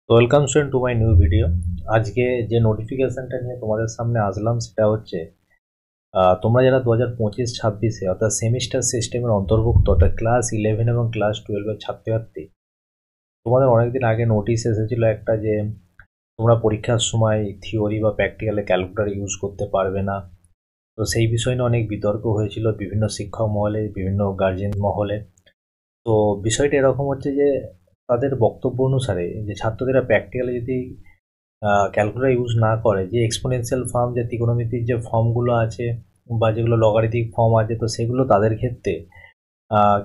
তো welcome student to my new video. আজকে যে নোটিফিকেশনটা নিয়ে তোমাদের সামনে আসলাম সেটা হচ্ছে তোমরা যারা 2025-26 অর্থাৎ সেমিস্টার সিস্টেমের অন্তর্ভুক্ত অর্থাৎ ক্লাস 11 এবং ক্লাস 12-এর ছাত্রছাত্রী, তোমাদের অনেকদিন আগে নোটিশ এসেছিল একটা যে তোমরা পরীক্ষার সময় থিওরি বা প্র্যাকটিক্যালে ক্যালকুলেটর ইউজ করতে পারবে না। তো সেই বিষয় নিয়ে অনেক বিতর্ক হয়েছিল বিভিন্ন শিক্ষক মহলে, বিভিন্ন গার্জেন মহলে। তো বিষয়টা এরকম হচ্ছে যে তাদের বক্তব্য অনুসারে যে ছাত্রদেরা প্র্যাকটিক্যালে যদি ক্যালকুলেটর ইউজ না করে, যে এক্সপোনেনশিয়াল ফর্ম, যে ত্রিকোণমিতির যে ফর্মগুলো আছে বা যেগুলো লগারিথমিক ফর্ম আছে, তো সেগুলো তাদের ক্ষেত্রে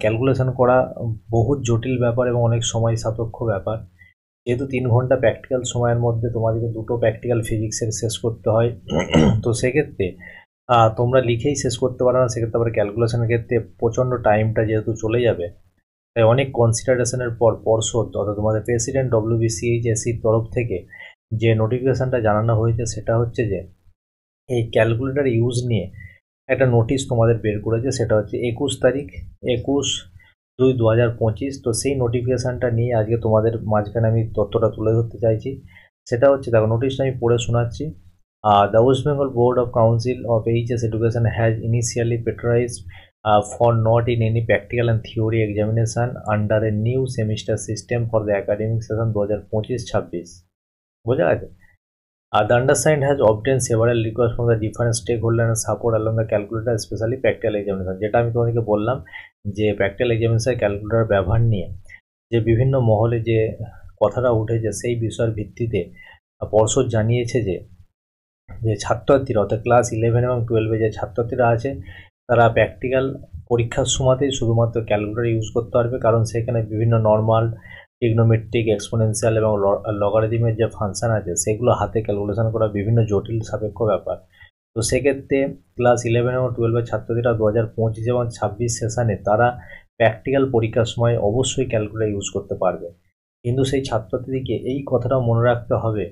ক্যালকুলেশন করা বহুত জটিল ব্যাপার এবং অনেক সময় সাপেক্ষ ব্যাপার। যেহেতু 3 ঘন্টা প্র্যাকটিক্যাল সময়ের মধ্যে তোমাদেরকে 2টো প্র্যাকটিক্যাল ফিজিক্সের শেষ করতে হয়, তো সেক্ষেত্রে তোমরা লিখেই শেষ করতে পারো না, সেক্ষেত্রে আবার ক্যালকুলেশনের ক্ষেত্রে প্রচণ্ড টাইমটা যেহেতু চলে যাবে, তাই অনেক কনসিডারেশনের পর পর্ষদ অর্থাৎ তোমাদের প্রেসিডেন্ট WBCHSCর তরফ থেকে যে নোটিফিকেশনটা জানানো হয়েছে সেটা হচ্ছে যে এই ক্যালকুলেটর ইউজ নিয়ে একটা নোটিশ তোমাদের বের করেছে। সেটা হচ্ছে 21 তারিখ, 21/2/2025। তো সেই নোটিফিকেশানটা নিয়ে আজকে তোমাদের মাঝখানে আমি তথ্যটা তুলে ধরতে চাইছি। সেটা হচ্ছে, দেখো নোটিশটা আমি পড়ে শোনাচ্ছি। The West Bengal board of council of HS education has initially prioritized for not in any practical and theory examination under a new semester system for the academic session 2025-26। বোঝা গেছে? The undersigned has obtained several requests from the different stakeholders and support along the calculator, especially practical examination। যেটা আমি তোমাদেরকে বললাম যে practical examination calculator ব্যবহার নিয়ে যে বিভিন্ন মহলে যে কথাটা উঠেছে, সেই বিষয়ের ভিত্তিতে পর্ষদ জানিয়েছে যে ছাত্রছাত্রীরা অর্থাৎ ক্লাস 11 এবং 12-এ যে ছাত্রছাত্রীরা আছে তারা প্র্যাকটিক্যাল পরীক্ষার সময়তেই শুধুমাত্র ক্যালকুলেটর ইউজ করতে পারবে, কারণ সেখানে বিভিন্ন নর্মাল, ট্রিগনোমেট্রিক, এক্সপোনেনশিয়াল এবং লগারিদমের যে ফাংশন আছে সেগুলো হাতে ক্যালকুলেশন করা বিভিন্ন জটিল সাপেক্ষ ব্যাপার। তো সেক্ষেত্রে ক্লাস 11 এবং 12-এর ছাত্রছাত্রীরা 2025 এবং 26 সেশনে তারা প্র্যাকটিক্যাল পরীক্ষার সময় অবশ্যই ক্যালকুলেটর ইউজ করতে পারবে। কিন্তু সেই ছাত্রছাত্রীদেরকে এই কথাটাও মনে রাখতে হবে,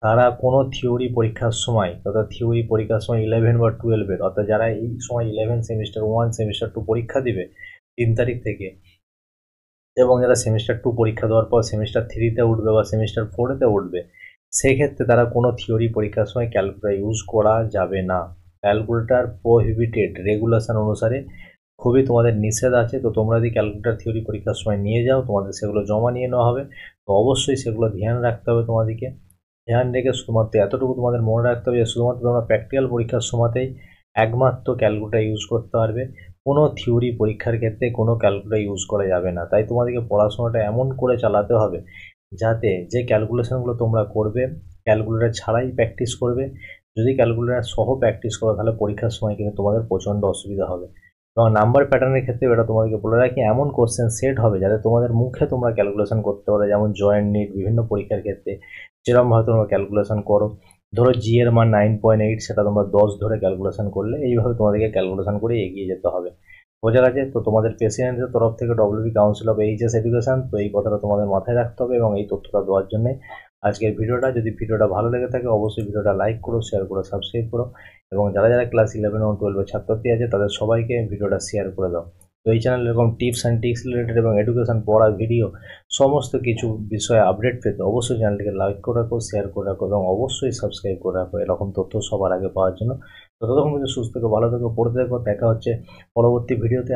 তারা কোনো থিওরি পরীক্ষার সময় অর্থাৎ থিওরি পরীক্ষার সময় 11 বা 12-এর অর্থাৎ যারা এই সময় 11 সেমিস্টার 1 সেমিস্টার 2 পরীক্ষা দিবে 3 তারিখ থেকে, এবং যারা সেমিস্টার 2 পরীক্ষা দেওয়ার পর সেমিস্টার 3-তে উঠবে বা সেমিস্টার 4-এতে উঠবে, সেক্ষেত্রে তারা কোনো থিওরি পরীক্ষার সময় ক্যালকুলেটর ইউজ করা যাবে না। ক্যালকুলেটর প্রোহিবিটেড রেগুলেশন অনুসারে খুবই তোমাদের নিষেধ আছে। তো তোমরা যদি ক্যালকুলেটর থিওরি পরীক্ষার সময় নিয়ে যাও, তোমাদের সেগুলো জমা নিয়ে নেওয়া হবে। তো অবশ্যই সেগুলো ধ্যান রাখতে হবে তোমাদেরকে। ধ্যান রেখে শুধুমাত্র এতটুকু তোমাদের মনে রাখতে হবে যে শুধুমাত্র তোমরা প্র্যাকটিক্যাল পরীক্ষার সময়তেই একমাত্র ক্যালকুলেটর ইউজ করতে পারবে। কোনো থিওরি পরীক্ষার ক্ষেত্রে কোনো ক্যালকুলেটর ইউজ করা যাবে না। তাই তোমাদেরকে পড়াশোনাটা এমন করে চালাতে হবে যাতে যে ক্যালকুলেশনগুলো তোমরা করবে ক্যালকুলেটর ছাড়াই প্র্যাকটিস করবে। যদি ক্যালকুলেটর সহ প্র্যাকটিস করো তাহলে পরীক্ষার সময় কিন্তু তোমাদের প্রচণ্ড অসুবিধা হবে। এবং নাম্বার প্যাটার্নের ক্ষেত্রে এটা তোমাদেরকে বলে রাখি, এমন কোশ্চেন সেট হবে যাতে তোমাদের মুখে তোমরা ক্যালকুলেশন করতে পারো, যেমন জয়েন্ট নিট বিভিন্ন পরীক্ষার ক্ষেত্রে যেরকমভাবে তোমরা ক্যালকুলেশন করো। ধরো জি এর মান 9.8, সেটা তোমরা 10 ধরে ক্যালকুলেশন করলে এইভাবে তোমাদেরকে ক্যালকুলেশন করে এগিয়ে যেতে হবে। বোঝা গেছে? তো তোমাদের প্রেসিডেন্টের তরফ থেকে WB council of HS education, তো এই কথাটা তোমাদের মাথায় রাখতে হবে এবং এই তথ্যটা দেওয়ার জন্যে আজকের ভিডিওটা। যদি ভিডিওটা ভালো লেগে থাকে অবশ্যই ভিডিওটা লাইক করো, শেয়ার করো, সাবস্ক্রাইব করো, এবং যারা যারা ক্লাস 11 এবং 12-এর ছাত্রছাত্রী আছে তাদের সবাইকে ভিডিওটা শেয়ার করে দাও। তো এই চ্যানেলে এরকম টিপস অ্যান্ড ট্রিক্স রিলেটেড এবং এডুকেশন পড়া ভিডিও সমস্ত কিছু বিষয়ে আপডেট পেতে অবশ্যই চ্যানেলটিকে লাইক করে রাখো, শেয়ার করে রাখো এবং অবশ্যই সাবস্ক্রাইব করে রাখো এরকম তথ্য সবার আগে পাওয়ার জন্য। তো ততক্ষণ সুস্থ থেকো, ভালো থেকো, পড়তে থেকো। দেখা হচ্ছে পরবর্তী ভিডিওতে।